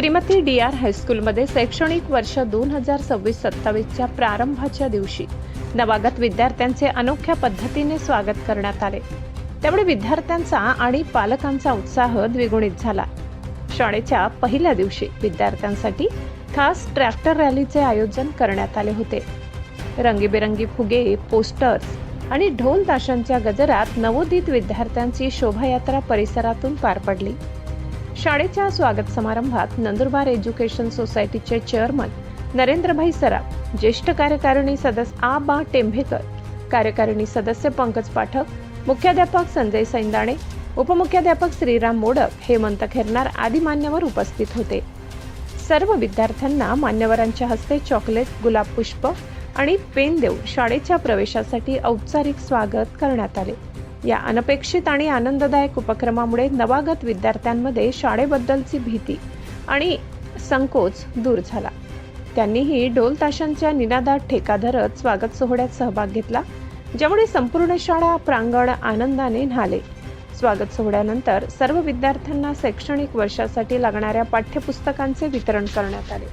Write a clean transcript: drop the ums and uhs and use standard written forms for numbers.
Shrimati DR. हायस्कूलमध्ये शैक्षणिक वर्ष 2026-27च्या प्रारंभाच्या दिवशी नवागत विद्यार्थ्यांचे अनोख्या पद्धतीने स्वागत करण्यात आले। त्यामुळे विद्यार्थ्यांचा आणि पालकांचा उत्साह द्विगुणित झाला। शाळेच्या पहिल्या दिवशी विद्यार्थ्यांसाठी खास ट्रॅक्टर रॅलीचे आयोजन करण्यात आले होते। रंगीबेरंगी फुगे, पोस्टर्स आणि ढोल ताशांच्या गजरात नवोदित विद्यार्थ्यांची शोभायात्रा परिसरातून पार पडली। शाळेच्या स्वागत समारंभात नंदुरबार एज्युकेशन सोसायटीचे चेअरमन नरेंद्रभाई सराफ, ज्येष्ठ कार्यकारिणी सदस्य आबा टेंभेकर, कार्यकारिणी सदस्य पंकज पाठक, मुख्याध्यापक संजय सैंदाणे, उपमुख्याध्यापक श्रीराम मोडक, हेमंत खेरनार आदी मान्यवर उपस्थित होते। सर्व विद्यार्थ्यांना मान्यवरांच्या हस्ते चॉकलेट, गुलाब पुष्प आणि पेन देऊन शाळेच्या प्रवेशासाठी औपचारिक स्वागत करण्यात आले। या अनपेक्षित आणि आनंददायक उपक्रमामुळे नवागत विद्यार्थ्यांमध्ये शाळेबद्दलची भीती आणि संकोच दूर झाला। त्यांनीही ढोल ताशांच्या निनादात ठेका धरत स्वागत सोहळ्यात सहभाग घेतला, ज्यामुळे संपूर्ण शाळा प्रांगण आनंदाने न्हाले। स्वागत सोहळ्यानंतर सर्व विद्यार्थ्यांना शैक्षणिक वर्षासाठी लागणाऱ्या पाठ्यपुस्तकांचे वितरण करण्यात आले।